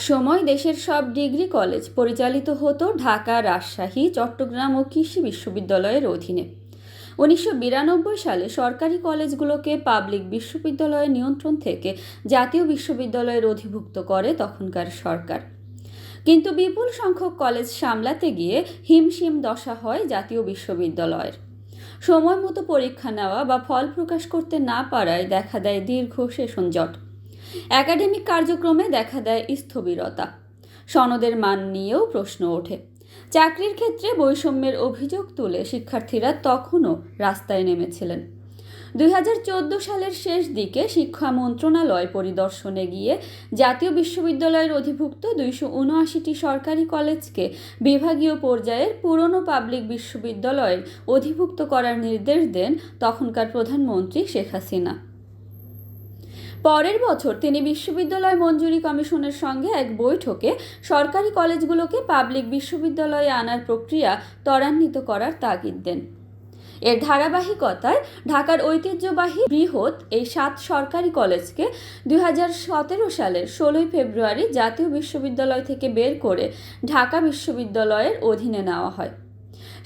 একসময় দেশের সব ডিগ্রি কলেজ পরিচালিত হতো ঢাকা, রাজশাহী, চট্টগ্রাম ও কৃষি বিশ্ববিদ্যালয়ের অধীনে। 1992 সালে সরকারি কলেজগুলোকে পাবলিক বিশ্ববিদ্যালয়ের নিয়ন্ত্রণ থেকে জাতীয় বিশ্ববিদ্যালয়ের অধিভুক্ত করে তখনকার সরকার। কিন্তু বিপুল সংখ্যক কলেজ সামলাতে গিয়ে হিমশিম দশা হয় জাতীয় বিশ্ববিদ্যালয়ের। সময় মতো পরীক্ষা নেওয়া বা ফল প্রকাশ করতে না পারায় দেখা দেয় দীর্ঘ সেশন জট। একাডেমিক কার্যক্রমে দেখা দেয় স্থবিরতা। সনদের মান নিয়েও প্রশ্ন ওঠে। চাকরির ক্ষেত্রে বৈষম্যের অভিযোগ তুলে শিক্ষার্থীরা তখনও রাস্তায় নেমেছিলেন। 2014 সালের শেষ দিকে শিক্ষা মন্ত্রণালয় পরিদর্শনে গিয়ে জাতীয় বিশ্ববিদ্যালয়ের অধিভুক্ত 279টি সরকারি কলেজকে বিভাগীয় পর্যায়ের পুরনো পাবলিক বিশ্ববিদ্যালয়ের অধিভুক্ত করার নির্দেশ দেন তখনকার প্রধানমন্ত্রী শেখ হাসিনা। পরের বছর তিনি বিশ্ববিদ্যালয় মঞ্জুরি কমিশনের সঙ্গে এক বৈঠকে সরকারি কলেজগুলোকে পাবলিক বিশ্ববিদ্যালয়ে আনার প্রক্রিয়া ত্বরান্বিত করার তাগিদ দেন। এর ধারাবাহিকতায় ঢাকার ঐতিহ্যবাহী বৃহৎ এই 7 সরকারি কলেজকে 2017 সালের 16 ফেব্রুয়ারি জাতীয় বিশ্ববিদ্যালয় থেকে বের করে ঢাকা বিশ্ববিদ্যালয়ের অধীনে নেওয়া হয়।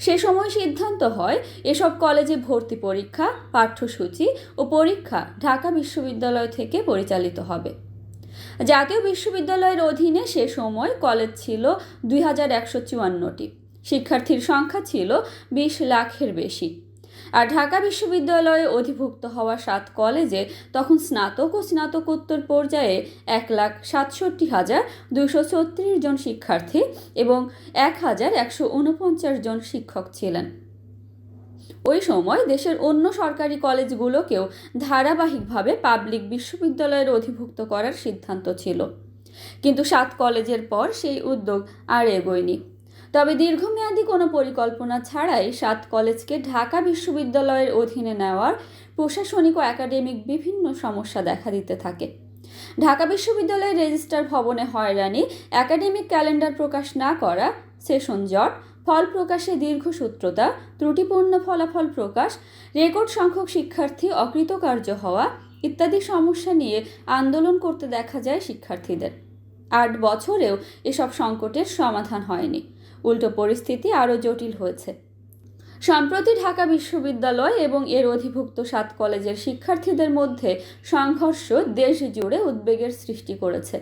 সে সময় সিদ্ধান্ত হয় এসব কলেজে ভর্তি পরীক্ষা, পাঠ্যসূচি ও পরীক্ষা ঢাকা বিশ্ববিদ্যালয় থেকে পরিচালিত হবে। জাতীয় বিশ্ববিদ্যালয়ের অধীনে সে সময় কলেজ ছিল 2154টি। শিক্ষার্থীর সংখ্যা ছিল 20 লাখের বেশি। আর ঢাকা বিশ্ববিদ্যালয়ে অধিভুক্ত হওয়া 7 কলেজে তখন স্নাতক ও স্নাতকোত্তর পর্যায়ে 1,67,236 জন শিক্ষার্থী এবং 1,149 জন শিক্ষক ছিলেন। ওই সময় দেশের অন্য সরকারি কলেজগুলোকেও ধারাবাহিকভাবে পাবলিক বিশ্ববিদ্যালয়ের অধিভুক্ত করার সিদ্ধান্ত ছিল, কিন্তু 7 কলেজের পর সেই উদ্যোগ আর এগোয়নি। তবে দীর্ঘমেয়াদী কোনো পরিকল্পনা ছাড়াই 7 কলেজকে ঢাকা বিশ্ববিদ্যালয়ের অধীনে নেওয়ার প্রশাসনিক ও একাডেমিক বিভিন্ন সমস্যা দেখা দিতে থাকে। ঢাকা বিশ্ববিদ্যালয়ের রেজিস্ট্রার ভবনে হয়রানি, একাডেমিক ক্যালেন্ডার প্রকাশ না করা, সেশন জট, ফল প্রকাশে দীর্ঘসূত্রতা, ত্রুটিপূর্ণ ফলাফল প্রকাশ, রেকর্ড সংখ্যক শিক্ষার্থী অকৃতকার্য হওয়া ইত্যাদি সমস্যা নিয়ে আন্দোলন করতে দেখা যায় শিক্ষার্থীদের। 8 বছরেও এসব সংকটের সমাধান হয়নি, উল্টো পরিস্থিতি আরও জটিল হয়েছে। সম্প্রতি ঢাকা বিশ্ববিদ্যালয় এবং এর অধিভুক্ত 7 কলেজের শিক্ষার্থীদের মধ্যে সংঘর্ষ দেশ জুড়ে উদ্বেগের সৃষ্টি করেছে।